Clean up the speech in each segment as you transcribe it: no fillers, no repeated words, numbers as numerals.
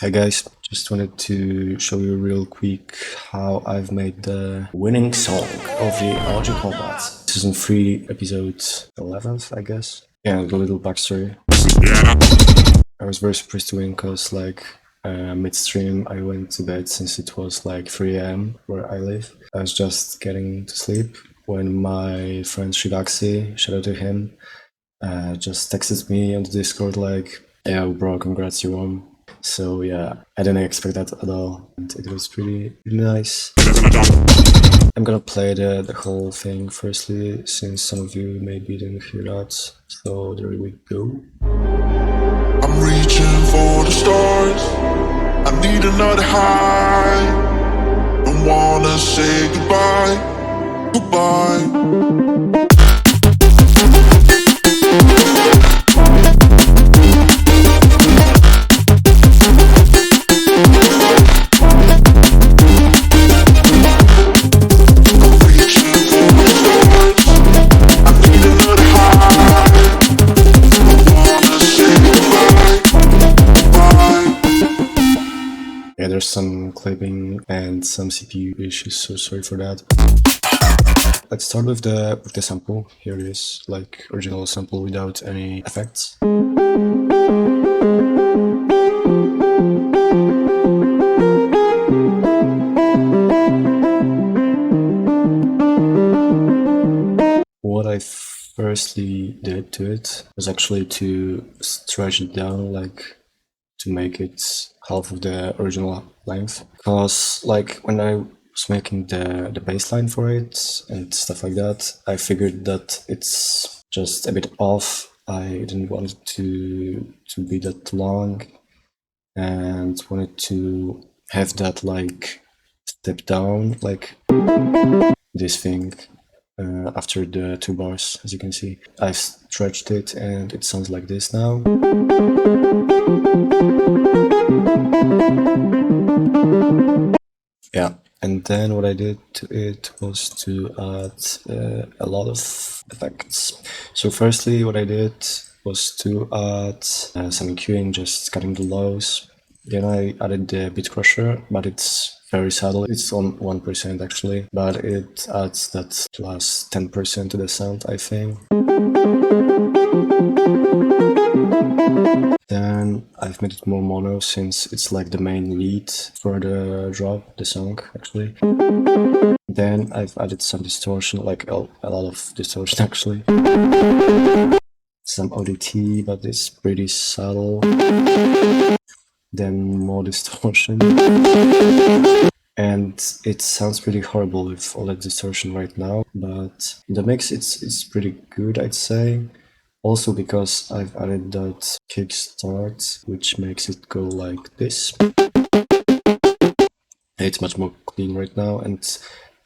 Hey guys, just wanted to show you real quick how I've made the winning song of the Algae Combat. Season 3, episode 11th, I guess. Yeah, the little backstory. I was very surprised to win because midstream I went to bed since it was like 3 AM where I live. I was just getting to sleep when my friend Shivaxi, shout out to him, just texted me on the Discord like, "Yeah, bro, congrats, you won." So yeah, I didn't expect that at all, and it was pretty nice. I'm gonna play the whole thing firstly, since some of you maybe didn't hear that. So there we go. I'm reaching for the stars. I need another high. Don't wanna say goodbye, goodbye. Yeah, there's some clipping and some CPU issues, so sorry for that. Let's start with the sample. Here it is, like original sample without any effects. What I firstly did to it was actually to stretch it down, like to make it half of the original length, because like when I was making the bass line for it and stuff like that, I figured that it's just a bit off. I didn't want it to be that long and wanted to have that like step down, like this thing after the 2 bars. As you can see, I've stretched it and it sounds like this now. Yeah, and then what I did to it was to add a lot of effects. So firstly, what I did was to add some EQing, just cutting the lows. Then I added the beat crusher, but it's very subtle. It's on 1% actually, but it adds that plus 10% to the sound, I think. Then I've made it more mono since it's like the main lead for the drop, the song actually. Then I've added some distortion, like a lot of distortion actually. Some ODT, but it's pretty subtle. Then more distortion. And it sounds pretty horrible with all that distortion right now, but the mix it's pretty good, I'd say. Also because I've added that kickstart, which makes it go like this. It's much more clean right now, and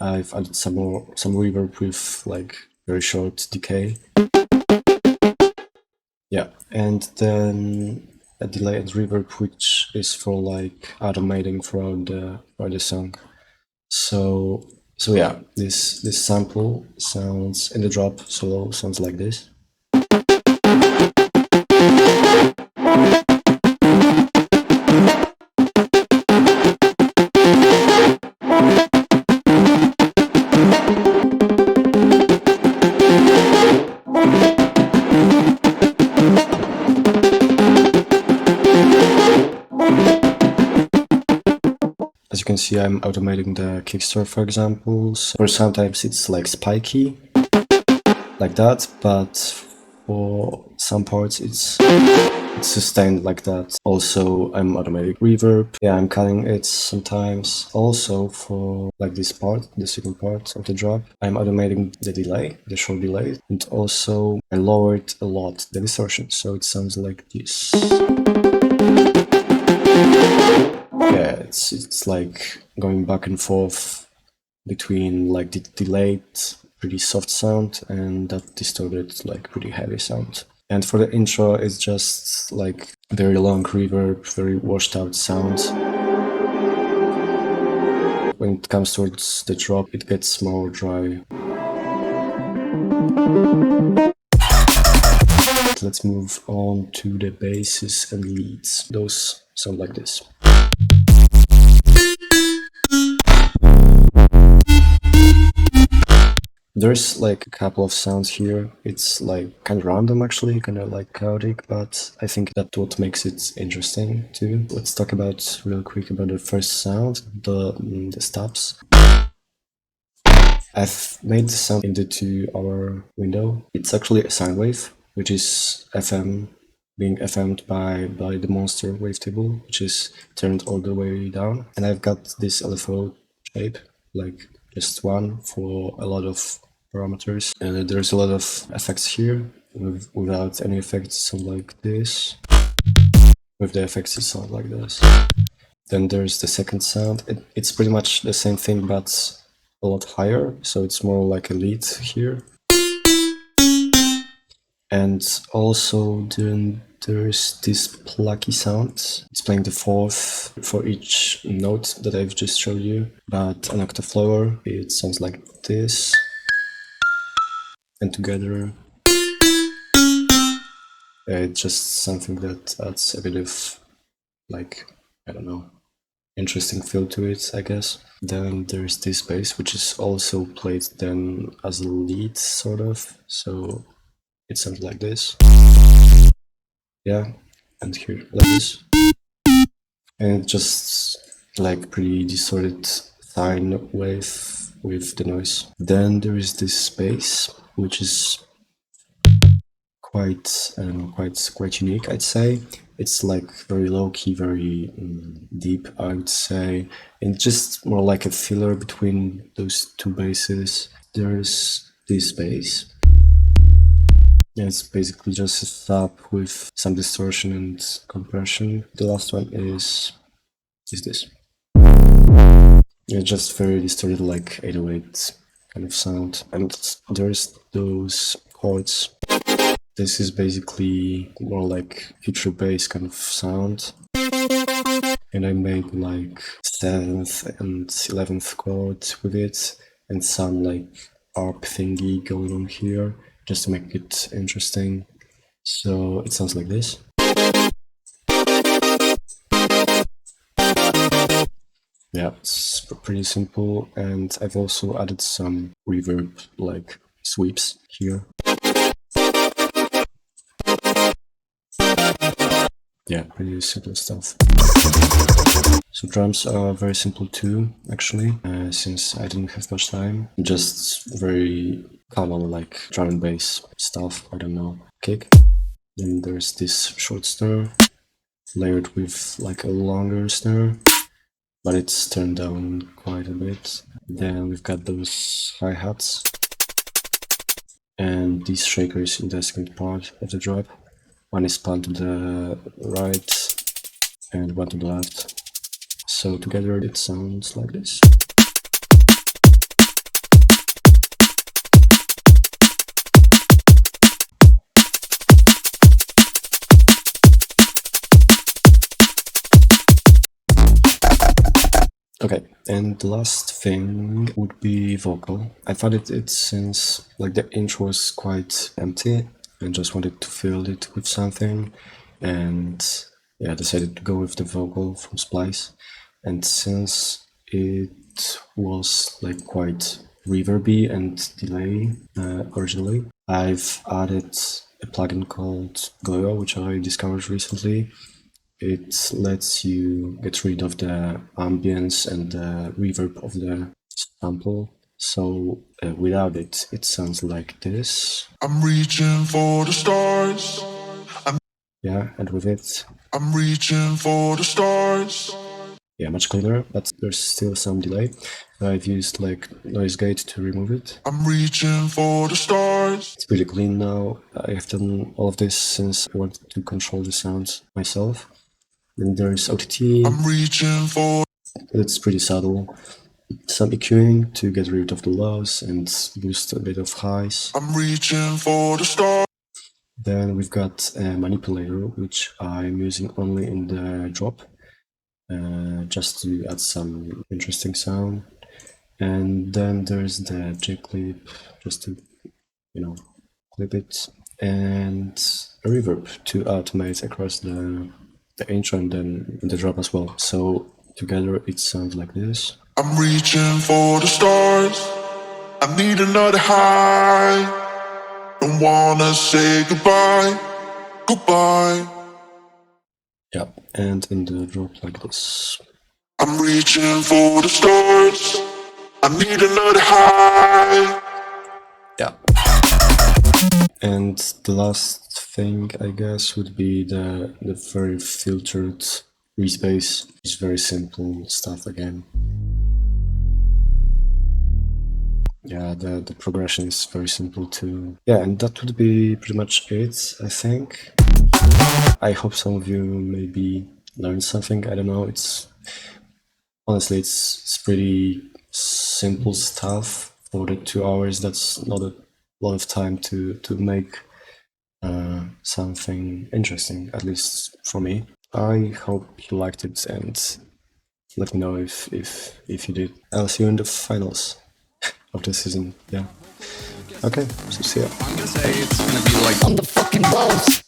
I've added some reverb with like very short decay. Yeah, and then a delay and reverb, which is for like automating throughout the song. So yeah, this sample sounds in the drop solo sounds like this. As you can see, I'm automating the kickstart, for example, or sometimes it's like spiky, like that, but for some parts it's sustained like that. Also, I'm automating reverb. Yeah, I'm cutting it sometimes. Also, for like this part, the second part of the drop, I'm automating the delay, the short delay, and also I lowered a lot the distortion, so it sounds like this. Yeah, it's like going back and forth between like the delayed, pretty soft sound and that distorted, like pretty heavy sound. And for the intro, it's just like very long reverb, very washed out sound. When it comes towards the drop, it gets more dry. Let's move on to the basses and leads. Those sound like this. There's like a couple of sounds here. It's like kind of random actually, kind of like chaotic, but I think that's what makes it interesting too. Let's talk about real quick about the first sound, the stops. I've made the sound into our window. It's actually a sine wave, which is FM being FM'd by the monster wavetable, which is turned all the way down. And I've got this LFO shape, like just one for a lot of parameters. And there's a lot of effects here. Without any effects, it sounds like this. With the effects, it sounds like this. Then there's the second sound. It's pretty much the same thing, but a lot higher. So it's more like a lead here. And also then there's this plucky sound. It's playing the fourth for each note that I've just showed you, but an octave lower. It sounds like this. And together, it's just something that adds a bit of, like, I don't know, interesting feel to it, I guess. Then there's this bass, which is also played then as a lead, sort of. So it sounds like this. Yeah, and here, like this. And just like pretty distorted sine wave with the noise. Then there is this bass, which is quite, I don't know, quite unique, I'd say. It's like very low key, very deep, I would say, and just more like a filler between those two basses. There's this bass. Yeah, it's basically just a sub with some distortion and compression. The last one is this. Yeah, just very distorted, like 808 kind of sound. And there's those chords. This is basically more like future bass kind of sound. And I made like 7th and 11th chord with it, and some like ARP thingy going on here, just to make it interesting. So it sounds like this. Yeah, it's pretty simple, and I've also added some reverb like sweeps here. Yeah, pretty simple stuff. So drums are very simple too, actually, since I didn't have much time. Just very common, like drum and bass stuff, I don't know, kick. Then there's this short snare, layered with like a longer snare, but it's turned down quite a bit. Then we've got those hi-hats, and these shakers in the second part of the drop. One is spun to the right and one to the left. So together it sounds like this. Okay, and the last thing would be vocal. I've added it since like the intro was quite empty and just wanted to fill it with something, and yeah, I decided to go with the vocal from Splice. And since it was like quite reverby and delay originally, I've added a plugin called Goyo, which I discovered recently. It lets you get rid of the ambience and the reverb of the sample. So without it, it sounds like this. I'm reaching for the stars. Yeah, and with it, I'm reaching for the stars. yeah, much cleaner, but there's still some delay. I've used like noise gate to remove it. I'm reaching for the stars. It's pretty clean now. I have done all of this since I wanted to control the sounds myself. Then there's OTT. I'm reaching for. It's pretty subtle. Some EQing to get rid of the lows and boost a bit of highs. I'm reaching for the stars. Then we've got a manipulator, which I'm using only in the drop, just to add some interesting sound. And then there's the J clip, just to, you know, clip it, and a reverb to automate across the intro and then the drop as well. So together it sounds like this. I'm reaching for the stars. I need another high. Don't wanna say goodbye, goodbye. Yeah, and in the drop like this. I'm reaching for the stars. I need another high. Yeah. And the last thing, I guess, would be the very filtered respace. It's very simple stuff again. Yeah, the progression is very simple too. Yeah, and that would be pretty much it, I think. I hope some of you maybe learned something. I don't know. Honestly, it's pretty simple stuff for the 2 hours. That's not a lot of time to make something interesting, at least for me. I hope you liked it, and let me know if you did. I'll see you in the finals of the season. Yeah. Okay. So see ya. I'm gonna say it's gonna be like on the fucking balls.